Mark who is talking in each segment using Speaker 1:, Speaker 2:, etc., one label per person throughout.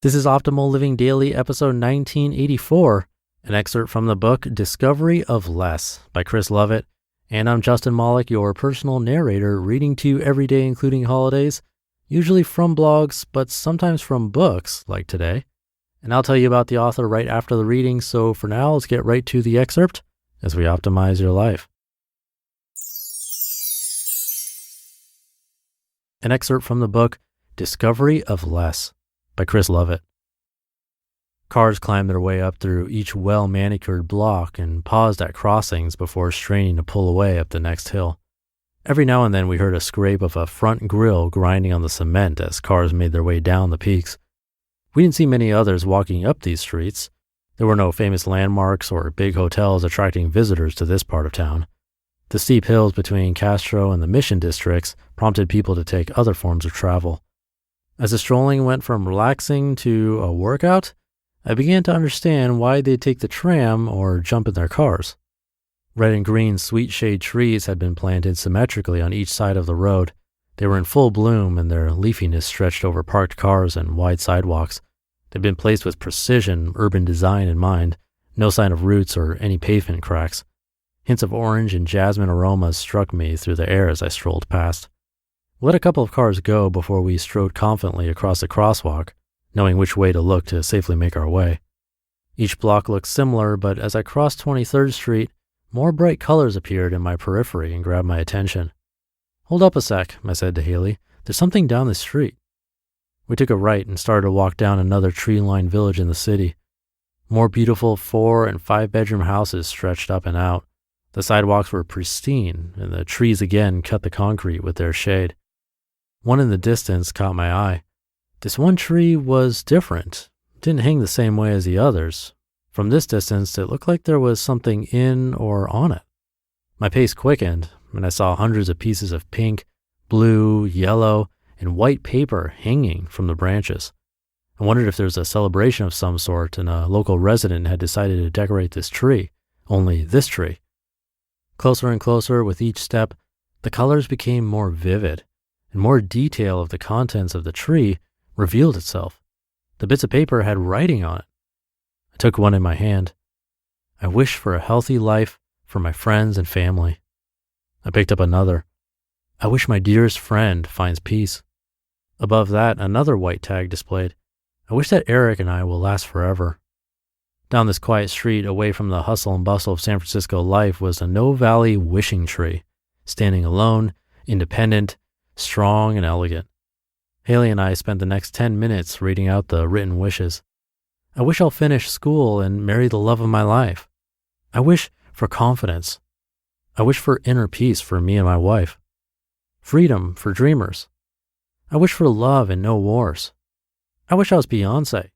Speaker 1: This is Optimal Living Daily, episode 1984, an excerpt from the book Discovery of Less by Chris Lovett. And I'm Justin Malik, your personal narrator, reading to you every day, including holidays, usually from blogs, but sometimes from books, like today. And I'll tell you about the author right after the reading, so for now, let's get right to the excerpt as we optimize your life. An excerpt from the book Discovery of Less by Chris Lovett. Cars climbed their way up through each well-manicured block and paused at crossings before straining to pull away up the next hill. Every now and then we heard a scrape of a front grille grinding on the cement as cars made their way down the peaks. We didn't see many others walking up these streets. There were no famous landmarks or big hotels attracting visitors to this part of town. The steep hills between Castro and the Mission districts prompted people to take other forms of travel. As the strolling went from relaxing to a workout, I began to understand why they'd take the tram or jump in their cars. Red and green sweet shade trees had been planted symmetrically on each side of the road. They were in full bloom and their leafiness stretched over parked cars and wide sidewalks. They'd been placed with precision urban design in mind, no sign of roots or any pavement cracks. Hints of orange and jasmine aromas struck me through the air as I strolled past. We let a couple of cars go before we strode confidently across the crosswalk, knowing which way to look to safely make our way. Each block looked similar, but as I crossed 23rd Street, more bright colors appeared in my periphery and grabbed my attention. "Hold up a sec," I said to Haley. "There's something down the street." We took a right and started to walk down another tree-lined village in the city. More beautiful 4- and 5-bedroom houses stretched up and out. The sidewalks were pristine, and the trees again cut the concrete with their shade. One in the distance caught my eye. This one tree was different. It didn't hang the same way as the others. From this distance, it looked like there was something in or on it. My pace quickened, and I saw hundreds of pieces of pink, blue, yellow, and white paper hanging from the branches. I wondered if there was a celebration of some sort and a local resident had decided to decorate this tree, only this tree. Closer and closer with each step, the colors became more vivid, and more detail of the contents of the tree revealed itself. The bits of paper had writing on it. I took one in my hand. "I wish for a healthy life for my friends and family." I picked up another. "I wish my dearest friend finds peace." Above that, another white tag displayed. "I wish that Eric and I will last forever." Down this quiet street, away from the hustle and bustle of San Francisco life, was a No Valley wishing tree, standing alone, independent, strong and elegant. Haley and I spent the next 10 minutes reading out the written wishes. "I wish I'll finish school and marry the love of my life. I wish for confidence. I wish for inner peace for me and my wife. Freedom for dreamers. I wish for love and no wars. I wish I was Beyonce."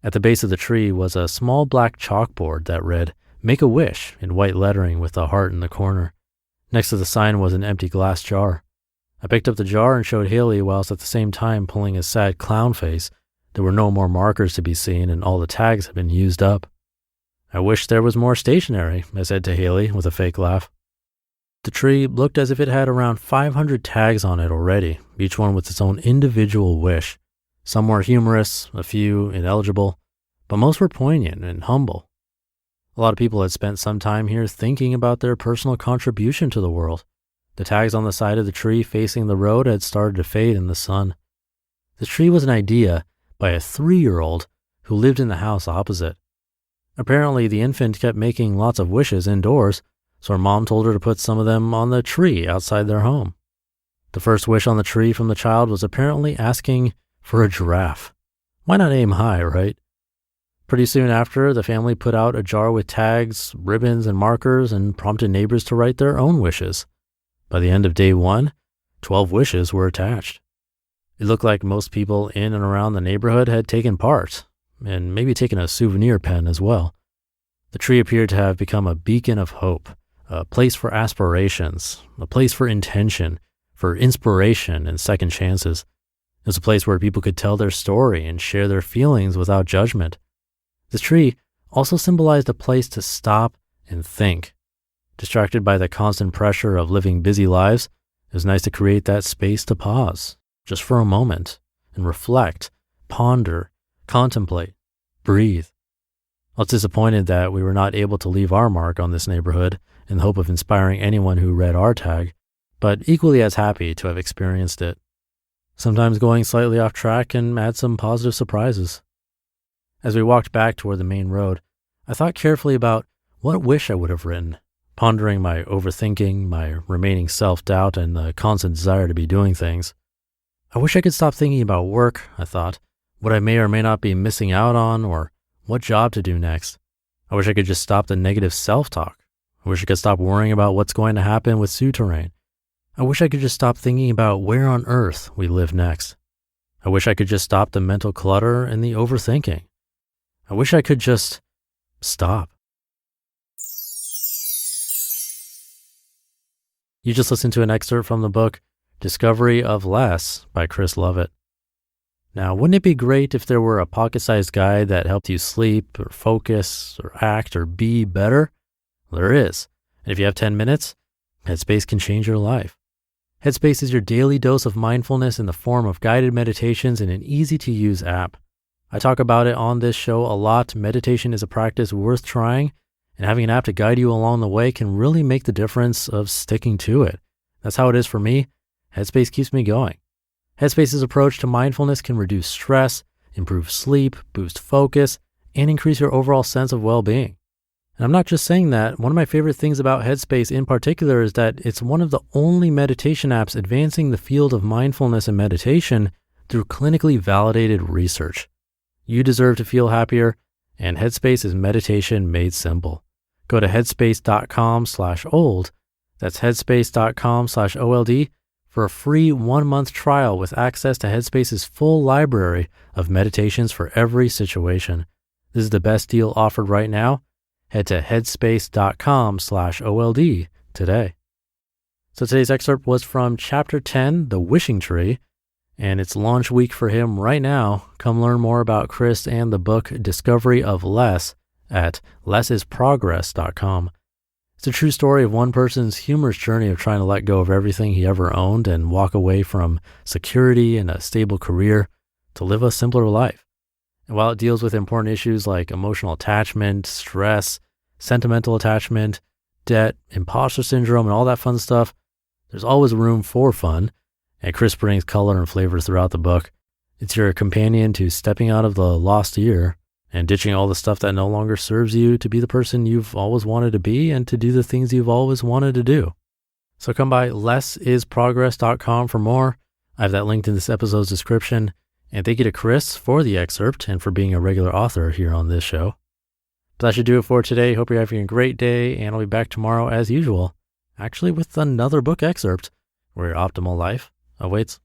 Speaker 1: At the base of the tree was a small black chalkboard that read, "Make a wish," in white lettering with a heart in the corner. Next to the sign was an empty glass jar. I picked up the jar and showed Haley whilst at the same time pulling a sad clown face. There were no more markers to be seen and all the tags had been used up. "I wish there was more stationery," I said to Haley with a fake laugh. The tree looked as if it had around 500 tags on it already, each one with its own individual wish. Some were humorous, a few ineligible, but most were poignant and humble. A lot of people had spent some time here thinking about their personal contribution to the world. The tags on the side of the tree facing the road had started to fade in the sun. The tree was an idea by a 3-year-old who lived in the house opposite. Apparently, the infant kept making lots of wishes indoors, so her mom told her to put some of them on the tree outside their home. The first wish on the tree from the child was apparently asking for a giraffe. Why not aim high, right? Pretty soon after, the family put out a jar with tags, ribbons, and markers and prompted neighbors to write their own wishes. By the end of day 1, 12 wishes were attached. It looked like most people in and around the neighborhood had taken part, and maybe taken a souvenir pen as well. The tree appeared to have become a beacon of hope, a place for aspirations, a place for intention, for inspiration and second chances. It was a place where people could tell their story and share their feelings without judgment. This tree also symbolized a place to stop and think. Distracted by the constant pressure of living busy lives, it was nice to create that space to pause, just for a moment, and reflect, ponder, contemplate, breathe. I was disappointed that we were not able to leave our mark on this neighborhood in the hope of inspiring anyone who read our tag, but equally as happy to have experienced it. Sometimes going slightly off track can add some positive surprises. As we walked back toward the main road, I thought carefully about what wish I would have written, pondering my overthinking, my remaining self-doubt, and the constant desire to be doing things. I wish I could stop thinking about work, I thought, what I may or may not be missing out on, or what job to do next. I wish I could just stop the negative self-talk. I wish I could stop worrying about what's going to happen with souterrain. I wish I could just stop thinking about where on earth we live next. I wish I could just stop the mental clutter and the overthinking. I wish I could just stop. You just listened to an excerpt from the book Discovery of Less by Chris Lovett. Now, wouldn't it be great if there were a pocket-sized guide that helped you sleep or focus or act or be better? Well, there is. And if you have 10 minutes, Headspace can change your life. Headspace is your daily dose of mindfulness in the form of guided meditations in an easy-to-use app. I talk about it on this show a lot. Meditation is a practice worth trying, and having an app to guide you along the way can really make the difference of sticking to it. That's how it is for me. Headspace keeps me going. Headspace's approach to mindfulness can reduce stress, improve sleep, boost focus, and increase your overall sense of well-being. And I'm not just saying that. One of my favorite things about Headspace in particular is that it's one of the only meditation apps advancing the field of mindfulness and meditation through clinically validated research. You deserve to feel happier, and Headspace is meditation made simple. Go to headspace.com/old. That's headspace.com/OLD for a free 1-month trial with access to Headspace's full library of meditations for every situation. This is the best deal offered right now. Head to headspace.com/OLD today. So today's excerpt was from Chapter 10, The Wishing Tree, and it's launch week for him right now. Come learn more about Chris and the book Discovery of Less at lessisprogress.com. It's a true story of one person's humorous journey of trying to let go of everything he ever owned and walk away from security and a stable career to live a simpler life. And while it deals with important issues like emotional attachment, stress, sentimental attachment, debt, imposter syndrome, and all that fun stuff, there's always room for fun, and Chris brings color and flavor throughout the book. It's your companion to stepping out of the lost year and ditching all the stuff that no longer serves you to be the person you've always wanted to be and to do the things you've always wanted to do. So come by lessisprogress.com for more. I have that linked in this episode's description. And thank you to Chris for the excerpt and for being a regular author here on this show. But that should do it for today. Hope you're having a great day, and I'll be back tomorrow as usual, actually with another book excerpt where your optimal life awaits.